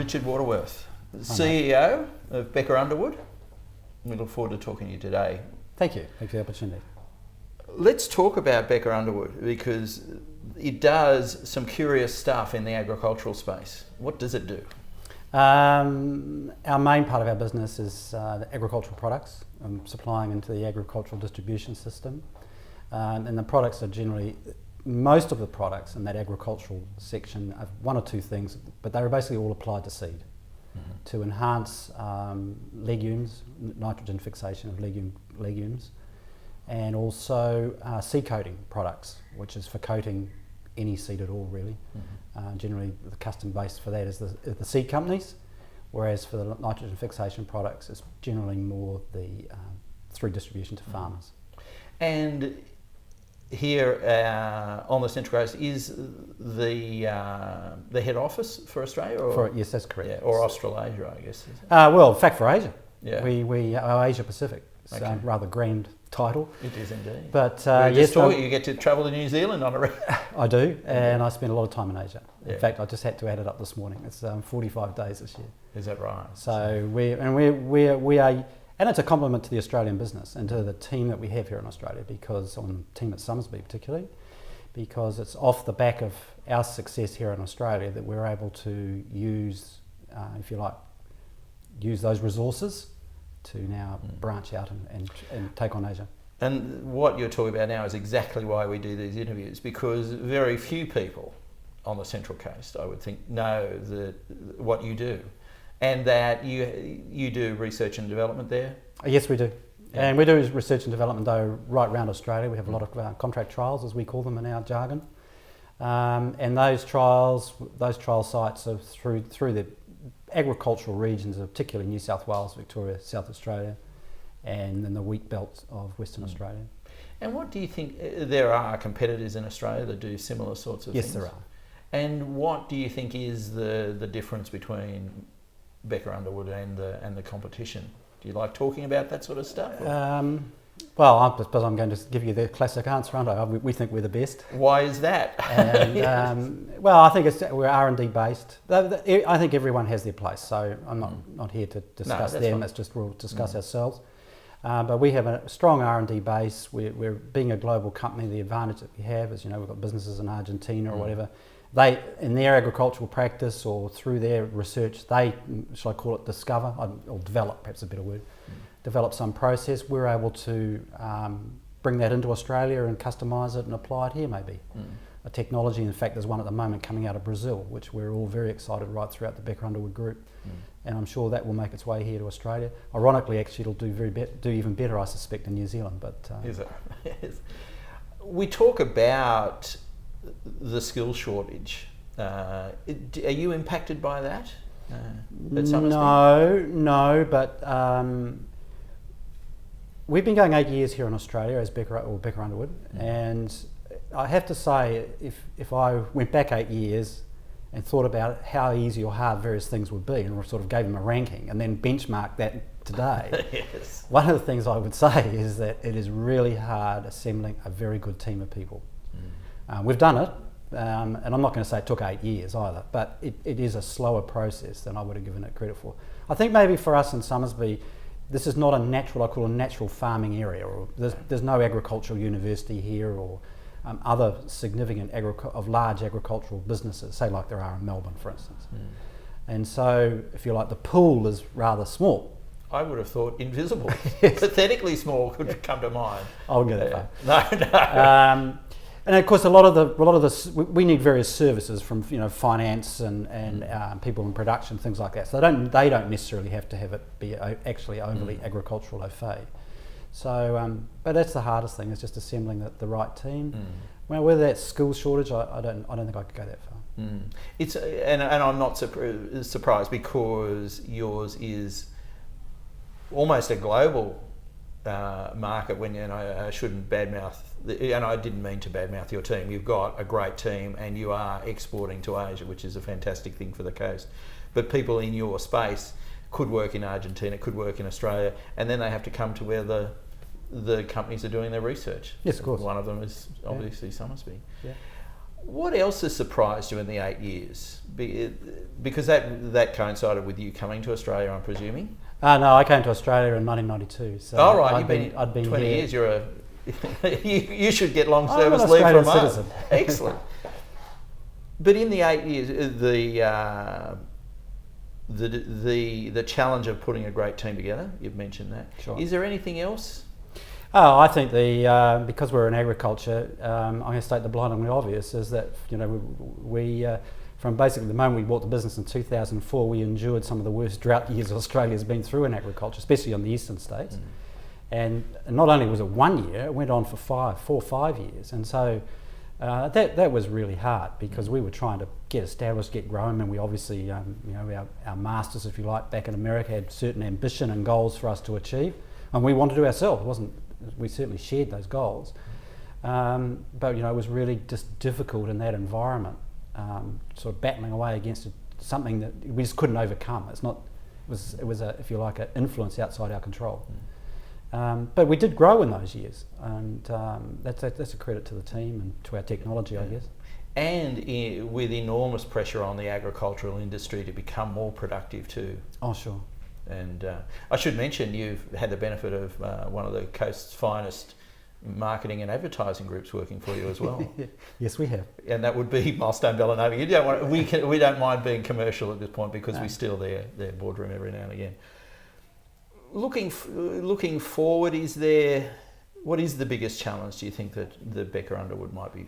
Richard Waterworth, CEO of Becker Underwood. We look forward to talking to you today. Thank you. Thanks for the opportunity. Let's talk about Becker Underwood because it does some curious stuff in the agricultural space. What does it do? Our main part of our business is the agricultural products, supplying into the agricultural distribution system. And the products are generally, most of the products in that agricultural section have one or two things, but they're basically all applied to seed to enhance legumes, nitrogen fixation of legumes, and also seed coating products, which is for coating any seed at all, really. Generally, the custom base for that is the seed companies, whereas for the nitrogen fixation products, it's generally more the through distribution to farmers. And here on the Central Coast is the head office for Australia? Or, yes, that's correct. Yeah, or Australasia, I guess. Well, in fact, for Asia. Yeah. We are Asia Pacific. It's a rather grand title. It is indeed. But yes, you get to travel to New Zealand on a regular. I do, and I spend a lot of time in Asia. Yeah. In fact, I just had to add it up this morning. It's 45 days this year. Is that right? So we are, and it's a compliment to the Australian business and to the team that we have here in Australia, because on the team at Summersby particularly, because it's off the back of our success here in Australia that we're able to use, if you like, use those resources to now branch out and take on Asia. And what you're talking about now is exactly why we do these interviews, because very few people on the Central Coast, I would think, know what you do, and that you do research and development there. Yes, we do. Yeah. And we do research and development though right around Australia. We have a lot of contract trials, as we call them in our jargon, and those trial sites are through the agricultural regions of particularly New South Wales, Victoria, South Australia, and then the wheat belt of Western Australia. And what do you think? There are competitors in Australia that do similar sorts of things? Yes, there are. And what do you think is the difference between Becker Underwood and the competition? Do you like talking about that sort of stuff? Well, I suppose I'm going to give you the classic answer, aren't I? We think we're the best. Why is that? And, Yes. Well, I think we're R&D based. I think everyone has their place, so I'm not here to discuss them. Fine. It's just we'll discuss ourselves. But we have a strong R&D base. We're being a global company. The advantage that we have is, we've got businesses in Argentina or whatever. They, in their agricultural practice or through their research, they, shall I call it discover, or develop, perhaps a better word, develop some process. We're able to bring that into Australia and customise it and apply it here maybe. A technology, in fact, there's one at the moment coming out of Brazil, which we're all very excited right throughout the Becker Underwood group. And I'm sure that will make its way here to Australia. Ironically, actually, it'll do even better, I suspect, in New Zealand. But is it? Yes. We talk about the skill shortage. Are you impacted by that? No, but we've been going 8 years here in Australia as Becker Underwood, and I have to say, if I went back 8 years and thought about how easy or hard various things would be, and sort of gave them a ranking, and then benchmarked that today, Yes. One of the things I would say is that it is really hard assembling a very good team of people. We've done it, and I'm not going to say it took 8 years either, but it is a slower process than I would have given it credit for. I think maybe for us in Summersby, this is not a natural farming area, or there's no agricultural university here, or other significant large agricultural businesses, say like there are in Melbourne, for instance. And so, if you like, the pool is rather small. I would have thought invisible. Pathetically small could come to mind. I wouldn't go that far. No. And of course, a lot of the we need various services from finance and people in production, things like that. So they don't necessarily have to have it be actually overly agricultural au fait. So, but that's the hardest thing, is just assembling the right team. Well, whether that's skills shortage, I don't think I could go that far. It's and I'm not surprised, because yours is almost a global market. When I shouldn't badmouth, and I didn't mean to badmouth your team. You've got a great team, and you are exporting to Asia, which is a fantastic thing for the coast. But people in your space could work in Argentina, could work in Australia, and then they have to come to where the companies are doing their research. Yes, of course. One of them is obviously Summersby. Yeah. What else has surprised you in the 8 years? Because that coincided with you coming to Australia, I'm presuming. No, I came to Australia in 1992. So oh right, I'd been 20 here. years. You're you should get long I'm service an leave from Australian us. citizen. Excellent. But in the 8 years, the challenge of putting a great team together, you've mentioned that. Sure. Is there anything else? Oh, I think because we're in agriculture, I'm going to state the blindingly obvious is that we from basically the moment we bought the business in 2004, we endured some of the worst drought years Australia's been through in agriculture, especially on the eastern states. And not only was it 1 year, it went on for 4 or 5 years, and so that was really hard because we were trying to get established, get growing, and we obviously, our masters, if you like, back in America had certain ambition and goals for us to achieve, and we wanted to ourselves. We certainly shared those goals, but it was really just difficult in that environment, sort of battling away against something that we just couldn't overcome. It was a, if you like, an influence outside our control. But we did grow in those years, and that's a credit to the team and to our technology, I guess. And with enormous pressure on the agricultural industry to become more productive too. Oh, sure. And I should mention you've had the benefit of one of the coast's finest marketing and advertising groups working for you as well. Yes, we have. And that would be Milestone Bellinova. You don't want, we don't mind being commercial at this point because we steal their boardroom every now and again. Looking forward, what is the biggest challenge do you think that the Becker Underwood might be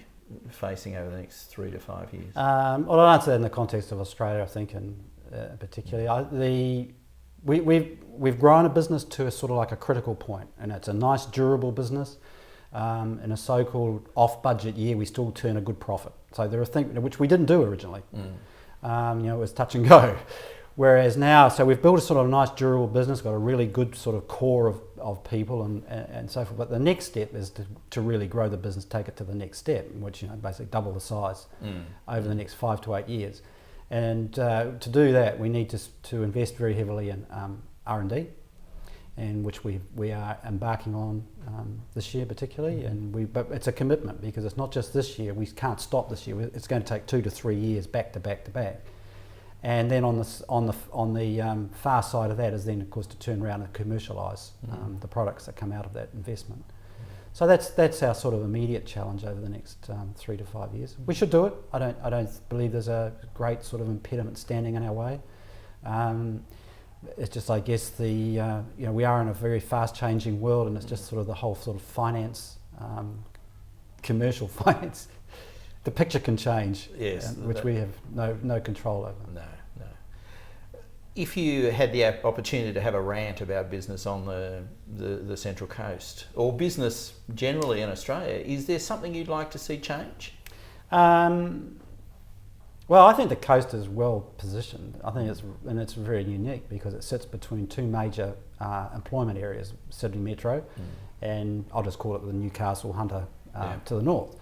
facing over the next 3 to 5 years? Well, I'll answer that in the context of Australia, I think, and particularly. We've grown a business to a sort of like a critical point, and it's a nice, durable business. In a so-called off-budget year, we still turn a good profit. So there are things which we didn't do originally. It was touch and go. Whereas now, so we've built a sort of nice, durable business, got a really good sort of core of people and so forth. But the next step is to really grow the business, take it to the next step, which basically double the size over the next 5 to 8 years. And to do that, we need to invest very heavily in R&D, and which we are embarking on this year particularly. But it's a commitment because it's not just this year. We can't stop this year. It's going to take 2 to 3 years back to back to back. And then on the far side of that is then, of course, to turn around and commercialise the products that come out of that investment. So that's our sort of immediate challenge over the next 3 to 5 years. We should do it. I don't believe there's a great sort of impediment standing in our way. It's just, I guess, we are in a very fast changing world, and it's just sort of the whole sort of finance, commercial finance. The picture can change, yes, which we have no control over. No. If you had the opportunity to have a rant about business on the Central Coast, or business generally in Australia, is there something you'd like to see change? Well, I think the coast is well positioned. I think it's very unique because it sits between two major employment areas, Sydney Metro, and I'll just call it the Newcastle Hunter to the north.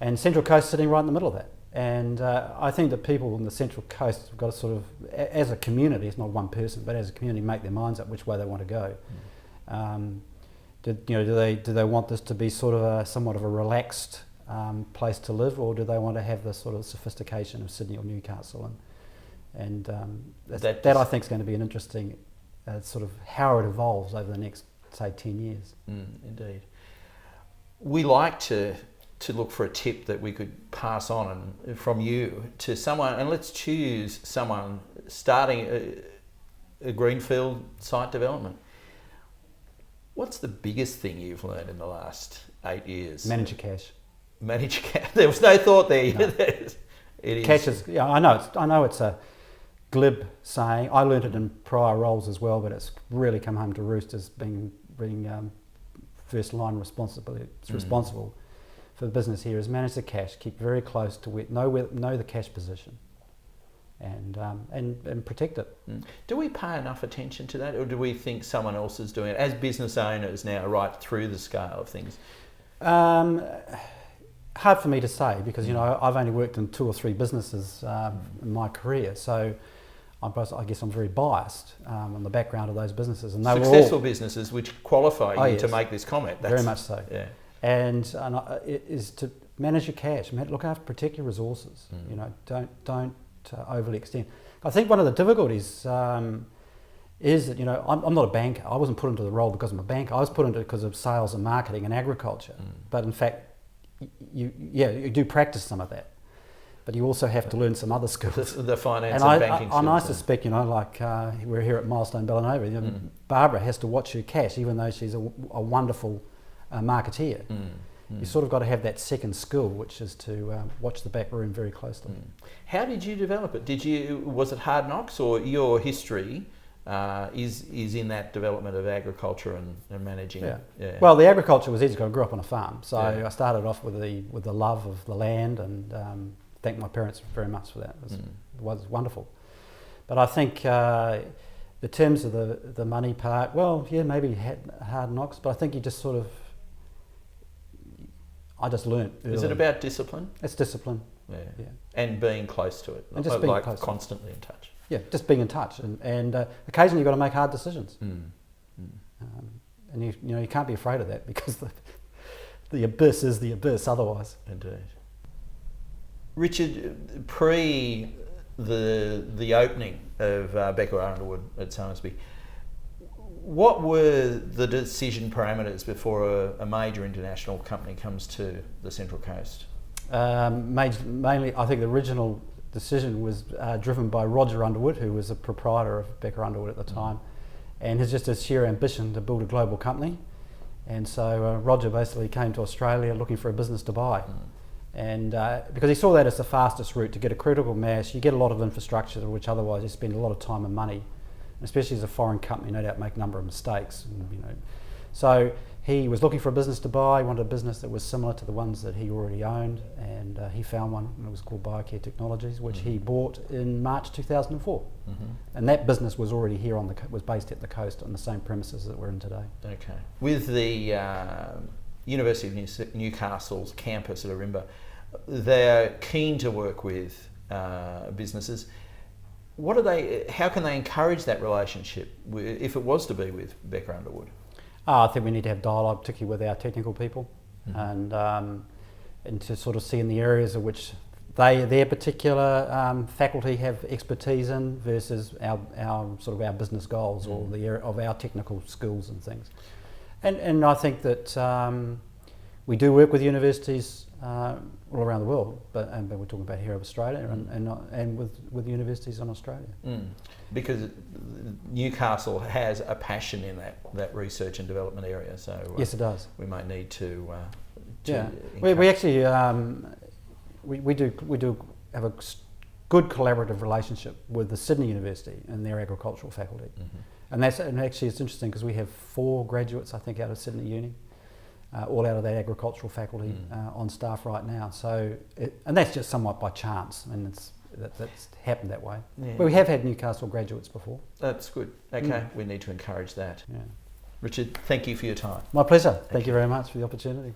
And Central Coast sitting right in the middle of that. And I think that people on the Central Coast have got to sort of, as a community, it's not one person, but as a community, make their minds up which way they want to go. Do they want this to be sort of somewhat of a relaxed place to live, or do they want to have the sort of sophistication of Sydney or Newcastle? And that I think is going to be an interesting sort of how it evolves over the next, say, 10 years. Indeed. We like to look for a tip that we could pass on from you to someone, and let's choose someone starting a greenfield site development. What's the biggest thing you've learned in the last 8 years? Manage your cash. Manage your cash. There was no thought there. No. Cash is. Yeah, I know it's a glib saying. I learned it in prior roles as well, but it's really come home to roost as being first line responsibility. It's responsible for the business here is manage the cash, keep very close to know the cash position, and protect it. Do we pay enough attention to that, or do we think someone else is doing it as business owners now, right through the scale of things? Hard for me to say because I've only worked in 2 or 3 businesses in my career, so I guess I'm very biased on the background of those businesses, and they successful were all businesses which qualify you to make this comment. Very much so. Yeah. And it is manage your cash, look after, protect your resources. You know, don't overly extend. I think one of the difficulties is that, you know, I'm not a banker. I wasn't put into the role because I'm a banker. I was put into it because of sales and marketing and agriculture. But in fact, you do practice some of that, but you also have to learn some other skills. The finance and banking skills. And I suspect, you know, like we're here at Milestone Bellanova, you know, Barbara has to watch her cash, even though she's a wonderful marketeer. You sort of got to have that second skill, which is to watch the back room very closely. How did you develop it? Was it hard knocks, or your history is in that development of agriculture and managing? Yeah. Yeah. Well, the agriculture was easy. I grew up on a farm, so I started off with the love of the land, and thank my parents very much for that. It was wonderful. But I think in terms of the money part, well, yeah, maybe had hard knocks, but I think you just sort of, I just learnt early. Is it about discipline? It's discipline. Yeah. And being close to it, and just being like close constantly in touch. Yeah, just being in touch, and occasionally you've got to make hard decisions. And you can't be afraid of that, because the abyss is the abyss otherwise. Indeed. Richard, pre the opening of Becker Underwood at Somersby, what were the decision parameters before a major international company comes to the Central Coast? Mainly, I think the original decision was driven by Roger Underwood, who was a proprietor of Becker Underwood at the time, and has just a sheer ambition to build a global company. And so Roger basically came to Australia looking for a business to buy. And because he saw that as the fastest route to get a critical mass, you get a lot of infrastructure, which otherwise you spend a lot of time and money, especially as a foreign company, no doubt make a number of mistakes. And, you know, so he was looking for a business to buy. He wanted a business that was similar to the ones that he already owned, and he found one, and it was called BioCare Technologies, which he bought in March 2004. And that business was already here was based at the coast on the same premises that we're in today. Okay. With the University of Newcastle's campus at Ourimbah, they're keen to work with businesses. How can they encourage that relationship if it was to be with Becker Underwood? I think we need to have dialogue, particularly with our technical people, and to sort of see in the areas of which their particular faculty have expertise in versus our business goals or the area of our technical skills and things. And I think that we do work with universities all around the world, but we're talking about here in Australia and with universities in Australia. Because Newcastle has a passion in that research and development area, so yes, it does. We might need to we actually we do have a good collaborative relationship with the Sydney University and their agricultural faculty, and actually it's interesting because we have 4 graduates, I think, out of Sydney Uni. All out of that agricultural faculty on staff right now. So, and that's just somewhat by chance, and that's happened that way. Yeah. But we have had Newcastle graduates before. That's good. Okay, we need to encourage that. Yeah. Richard, thank you for your time. My pleasure. Thank you very much for the opportunity.